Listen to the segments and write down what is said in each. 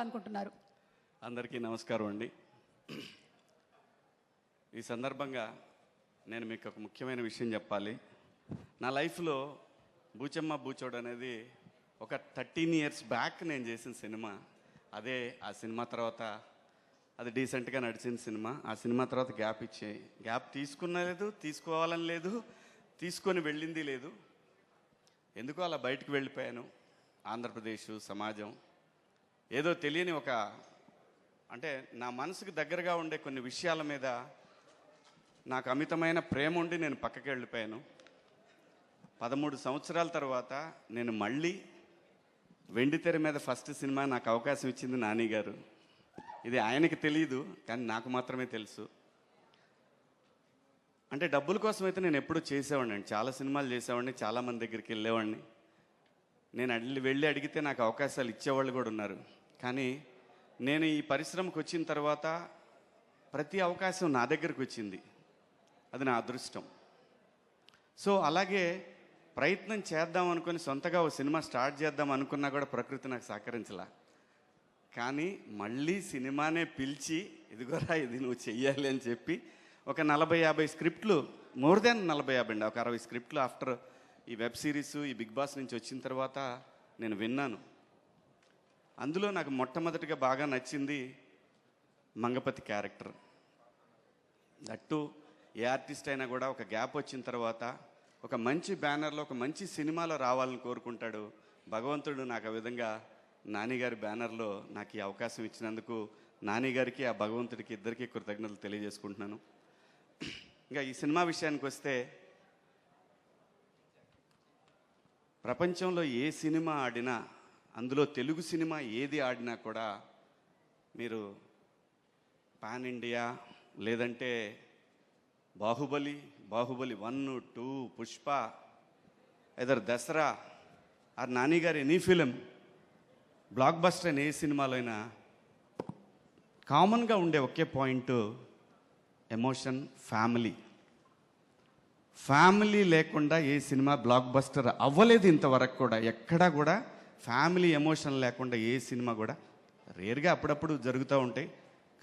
అనుకుంటున్నారు? అందరికీ నమస్కారం అండి. ఈ సందర్భంగా నేను మీకు ఒక ముఖ్యమైన విషయం చెప్పాలి. నా లైఫ్లో బూచమ్మ బూచోడు అనేది ఒక 13 years బ్యాక్ నేను చేసిన సినిమా. అదే ఆ సినిమా తర్వాత అది డీసెంట్గా నడిచిన సినిమా. ఆ సినిమా తర్వాత గ్యాప్ తీసుకున్న లేదు, తీసుకోవాలని లేదు, తీసుకొని వెళ్ళింది లేదు. ఎందుకో అలా బయటకు వెళ్ళిపోయాను. ఆంధ్రప్రదేశ్ సమాజం ఏదో తెలియని అంటే నా మనసుకు దగ్గరగా ఉండే కొన్ని విషయాల మీద నాకు అమితమైన ప్రేమ ఉండి నేను పక్కకి వెళ్ళిపోయాను. 13 సంవత్సరాల తర్వాత నేను మళ్ళీ వెండితెర మీద ఫస్ట్ సినిమా నాకు అవకాశం ఇచ్చింది నాని గారు. ఇది ఆయనకి తెలియదు, కానీ నాకు మాత్రమే తెలుసు. అంటే డబ్బుల కోసం అయితే నేను ఎప్పుడూ చేసేవాడిని, చాలా సినిమాలు చేసేవాడిని, చాలామంది దగ్గరికి వెళ్ళేవాడిని. నేను వెళ్ళి అడిగితే నాకు అవకాశాలు ఇచ్చేవాళ్ళు కూడా ఉన్నారు. కానీ నేను ఈ పరిశ్రమకు వచ్చిన తర్వాత ప్రతి అవకాశం నా దగ్గరకు వచ్చింది. అది నా అదృష్టం. సో అలాగే ప్రయత్నం చేద్దాం అనుకుని సొంతగా ఓ సినిమా స్టార్ట్ చేద్దాం అనుకున్నా కూడా ప్రకృతి నాకు సహకరించలా. కానీ మళ్ళీ సినిమానే పిలిచి ఇదిగోరా ఇది నువ్వు చెయ్యాలి అని చెప్పి ఒక 40-50 స్క్రిప్ట్లు, మోర్ దాన్ 40-50 అండి, ఒక 60 స్క్రిప్ట్లు ఆఫ్టర్ ఈ వెబ్ సిరీస్ ఈ బిగ్ బాస్ నుంచి వచ్చిన తర్వాత నేను విన్నాను. అందులో నాకు మొట్టమొదటిగా బాగా నచ్చింది Mangapathi character. That A artist అయినా కూడా ఒక గ్యాప్ వచ్చిన తర్వాత ఒక మంచి బ్యానర్లో ఒక మంచి సినిమాలో రావాలని కోరుకుంటాడు. భగవంతుడు నాకు ఆ విధంగా నానిగారి బ్యానర్లో నాకు ఈ అవకాశం ఇచ్చినందుకు నానిగారికి ఆ భగవంతుడికి ఇద్దరికీ కృతజ్ఞతలు తెలియజేసుకుంటున్నాను. ఇంకా ఈ సినిమా విషయానికి వస్తే, ప్రపంచంలో ఏ సినిమా ఆడినా, అందులో తెలుగు సినిమా ఏది ఆడినా కూడా మీరు పాన్ ఇండియా లేదంటే బాహుబలి 1, 2, పుష్ప, ఎదర్ దసరా ఆర్ నాని గారు ఎనీ ఫిలిం బ్లాక్ బస్టర్ అయిన ఏ సినిమాలో అయినా కామన్గా ఉండే ఒకే పాయింట్ ఎమోషన్, ఫ్యామిలీ లేకుండా ఏ సినిమా బ్లాక్ బస్టర్ అవ్వలేదు ఇంతవరకు కూడా. ఎక్కడా కూడా ఫ్యామిలీ ఎమోషన్ లేకుండా ఏ సినిమా కూడా, రేర్గా అప్పుడప్పుడు జరుగుతూ ఉంటాయి.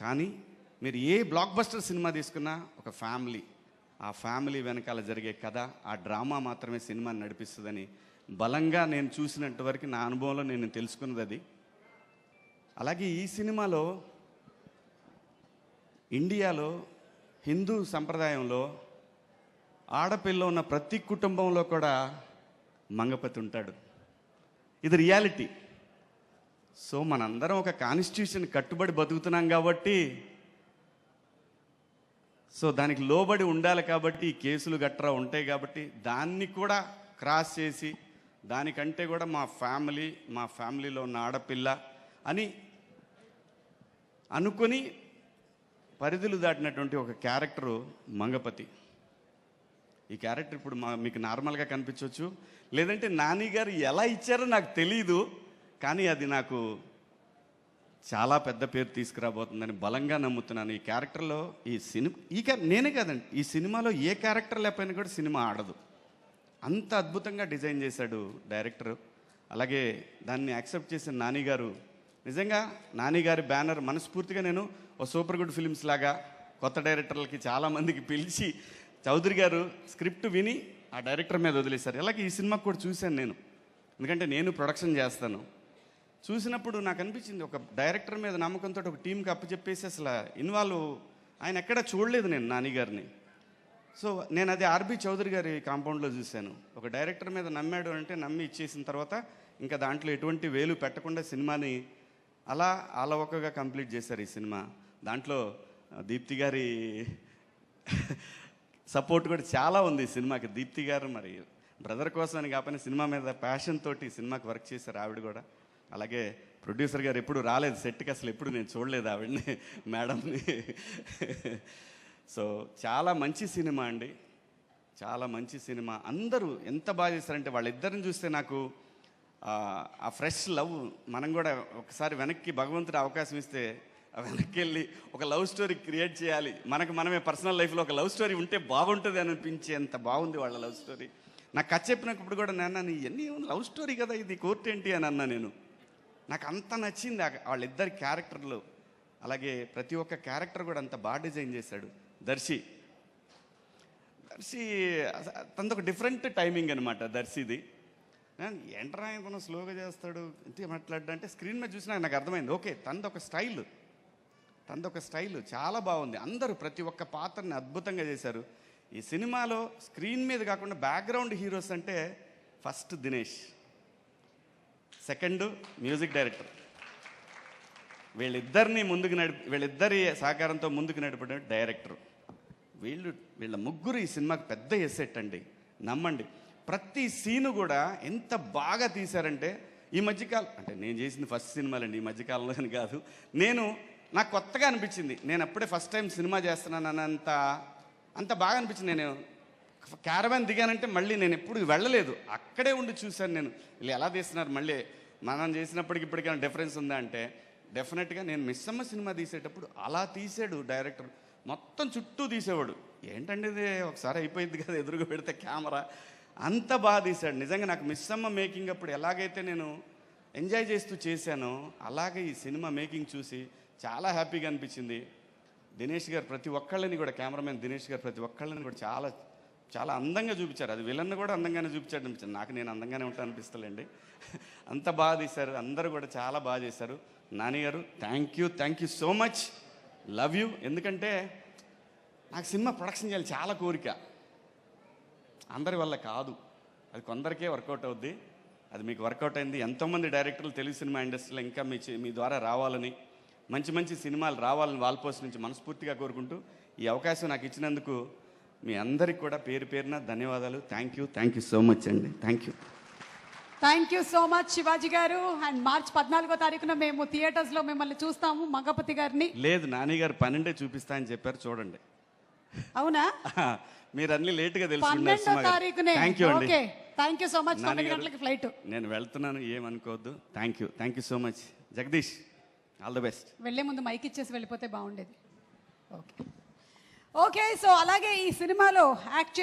కానీ మీరు ఏ బ్లాక్ బస్టర్ సినిమా తీసుకున్నా ఒక ఫ్యామిలీ, ఆ ఫ్యామిలీ వెనకాల జరిగే కథ, ఆ డ్రామా మాత్రమే సినిమాని నడిపిస్తుందని బలంగా నేను చూసినంత వరకు నా అనుభవంలో నేను తెలుసుకున్నది అది. అలాగే ఈ సినిమాలో ఇండియాలో హిందూ సంప్రదాయంలో ఆడపిల్ల ఉన్న ప్రతి కుటుంబంలో కూడా మంగపతి ఉంటాడు. ఇది రియాలిటీ. సో మనందరం ఒక కాన్స్టిట్యూషన్ కట్టుబడి బతుకుతున్నాం కాబట్టి, సో దానికి లోబడి ఉండాలి కాబట్టి ఈ కేసులు గట్రా ఉంటాయి కాబట్టి దాన్ని కూడా క్రాస్ చేసి దానికంటే కూడా మా ఫ్యామిలీలో ఉన్న ఆడపిల్ల అని అనుకొని పరిధులు దాటినటువంటి ఒక క్యారెక్టరు మంగపతి. ఈ క్యారెక్టర్ ఇప్పుడు మీకు నార్మల్గా కనిపించవచ్చు, లేదంటే నాని గారు ఎలా ఇచ్చారో నాకు తెలీదు, కానీ అది నాకు చాలా పెద్ద పేరు తీసుకురాబోతుందని బలంగా నమ్ముతున్నాను. ఈ క్యారెక్టర్లో నేనే కాదండి, ఈ సినిమాలో ఏ క్యారెక్టర్ లేకపోయినా కూడా సినిమా ఆడదు. అంత అద్భుతంగా డిజైన్ చేశాడు డైరెక్టర్. అలాగే దాన్ని యాక్సెప్ట్ చేసిన నాని గారు, నిజంగా నాని గారి బ్యానర్ మనస్ఫూర్తిగా నేను ఓ సూపర్ గుడ్ ఫిలిమ్స్ లాగా కొత్త డైరెక్టర్లకి చాలామందికి పిలిచి చౌదరి గారు స్క్రిప్ట్ విని ఆ డైరెక్టర్ మీద వదిలేశారు. అలాగే ఈ సినిమాకి కూడా చూశాను నేను, ఎందుకంటే నేను ప్రొడక్షన్ చేస్తాను. చూసినప్పుడు నాకు అనిపించింది, ఒక డైరెక్టర్ మీద నమ్మకంతో ఒక టీంకి అప్పచెప్పేసి అసలు ఆయన ఎక్కడా చూడలేదు నేను నాని గారిని. సో నేను అది ఆర్బి చౌదరి గారి కాంపౌండ్లో చూశాను. ఒక డైరెక్టర్ మీద నమ్మాడు అంటే నమ్మి ఇచ్చేసిన తర్వాత ఇంకా దాంట్లో ఎటువంటి వేలు పెట్టకుండా సినిమాని అలా అలవకగా కంప్లీట్ చేశారు ఈ సినిమా. దాంట్లో దీప్తి గారి సపోర్ట్ కూడా చాలా ఉంది ఈ సినిమాకి. దీప్తి గారు మరి బ్రదర్ కోసం అని కాకపోయినా సినిమా మీద ప్యాషన్ తోటి సినిమాకి వర్క్ చేశారు ఆవిడ కూడా. అలాగే ప్రొడ్యూసర్ గారు ఎప్పుడు రాలేదు సెట్కి, అసలు ఎప్పుడు నేను చూడలేదు ఆవిడని, మేడంని. సో చాలా మంచి సినిమా అండి, చాలా మంచి సినిమా. అందరూ ఎంత బాగా చేశారంటే వాళ్ళిద్దరిని చూస్తే నాకు ఆ ఫ్రెష్ లవ్, మనం కూడా ఒకసారి వెనక్కి భగవంతుడు అవకాశం ఇస్తే వెనక్కి వెళ్ళి ఒక లవ్ స్టోరీ క్రియేట్ చేయాలి, మనమే పర్సనల్ లైఫ్లో ఒక లవ్ స్టోరీ ఉంటే బాగుంటుంది అని అనిపించేంత బాగుంది వాళ్ళ లవ్ స్టోరీ. నాకు కథ చెప్పినప్పుడు కూడా నాన్న ఇవన్నీ లవ్ స్టోరీ కదా, ఇది కోర్టు ఏంటి అని అన్నా నేను. నాకు అంత నచ్చింది వాళ్ళిద్దరి క్యారెక్టర్లు. అలాగే ప్రతి ఒక్క క్యారెక్టర్ కూడా అంత బాగా డిజైన్ చేశాడు దర్శి. తనది ఒక డిఫరెంట్ టైమింగ్ అనమాట దర్శిది. ఏంట్రా ఇతను స్లోగా చేస్తాడు అంటే మాట్లాడ్డా అంటే స్క్రీన్ మీద చూసినా నాకు అర్థమైంది, ఓకే తనది ఒక స్టైల్ చాలా బాగుంది. అందరూ ప్రతి ఒక్క పాత్రని అద్భుతంగా చేశారు. ఈ సినిమాలో స్క్రీన్ మీద కాకుండా బ్యాక్గ్రౌండ్ హీరోస్ అంటే first Dinesh, second music director. వీళ్ళిద్దరి సహకారంతో ముందుకు నడిపిన డైరెక్టర్. వీళ్ళ ముగ్గురు ఈ సినిమాకి పెద్ద ఎసెట్ అండి, నమ్మండి. ప్రతి సీను కూడా ఎంత బాగా తీశారంటే ఈ మధ్యకాలం అంటే నేను చేసింది ఫస్ట్ సినిమాలండి, ఈ మధ్యకాలంలో అని కాదు. నాకు కొత్తగా అనిపించింది. నేను అప్పుడే ఫస్ట్ టైం సినిమా చేస్తున్నాను అంత బాగా అనిపించింది. నేను క్యారవాన్ దిగానంటే మళ్ళీ నేను ఎప్పుడు వెళ్ళలేదు, అక్కడే ఉండి చూశాను. నేను వీళ్ళు ఎలా తీస్తున్నారు, మళ్ళీ మనం చేసినప్పటికి ఇప్పటికైనా డిఫరెన్స్ ఉందా అంటే డెఫినెట్గా. నేను మిస్సమ్మ సినిమా తీసేటప్పుడు అలా తీసాడు డైరెక్టర్, మొత్తం చుట్టూ తీసేవాడు. ఏంటంటే ఇది ఒకసారి అయిపోయింది కదా ఎదురుగా పెడితే కెమెరా, అంత బాగా తీశాడు. నిజంగా నాకు మిస్సమ్మ మేకింగ్ అప్పుడు ఎలాగైతే నేను ఎంజాయ్ చేస్తూ చేశానో అలాగే ఈ సినిమా మేకింగ్ చూసి చాలా హ్యాపీగా అనిపించింది. దినేష్ గారు ప్రతి ఒక్కళ్ళని కూడా, కెమెరామెన్ దినేష్ గారు ప్రతి ఒక్కళ్ళని కూడా చాలా చాలా అందంగా చూపించారు. అది విలన్ కూడా అందంగానే చూపించాడు అనిపించింది నాకు. నేను అందంగానే ఉంటాను అనిపిస్తలేండి. అంత బాగా తీశారు, అందరూ కూడా చాలా బాగా చేశారు. నాని గారు thank you so much, love you. ఎందుకంటే నాకు సినిమా ప్రొడక్షన్ చేయాలి చాలా కోరిక, అందరి వల్ల కాదు, అది కొందరికే వర్కౌట్ అవుద్ది. అది మీకు వర్కౌట్ అయింది. ఎంతోమంది డైరెక్టర్లు తెలుగు సినిమా ఇండస్ట్రీలో ఇంకా మీ ద్వారా రావాలని, మంచి సినిమాలు రావాలని వాల్పోస్ట్ నుంచి మనస్ఫూర్తిగా కోరుకుంటూ ఈ అవకాశం నాకు ఇచ్చినందుకు మీ అందరికి కూడా పేరు పేరున ధన్యవాదాలు. థ్యాంక్ యూ సో మచ్ అండి. Thank you so much Shivaji గారు. అండ్ మార్చి 14వ తారీఖున మేము థియేటర్స్లో మిమ్మల్ని చూస్తాము, మంగపతి గారిని. లేదు, నాని గారు 12 చూపిస్తా అని చెప్పారు, చూడండి. అవునా? మీరు అన్ని లేట్గా 12వ తారీఖునే. Okay, thank you so much. 9 గంటలకి ఫ్లైట్. నేను వెళ్తున్నాను, ఏమనుకోవద్దు. Thank you so much. Jagadish, all the best. వెళ్ళే ముందు మైక్ ఇచ్చేసి వెళ్ళిపోతే బాగుండేది. ఓకే, సో అలాగే ఈ సినిమాలో యాక్ట్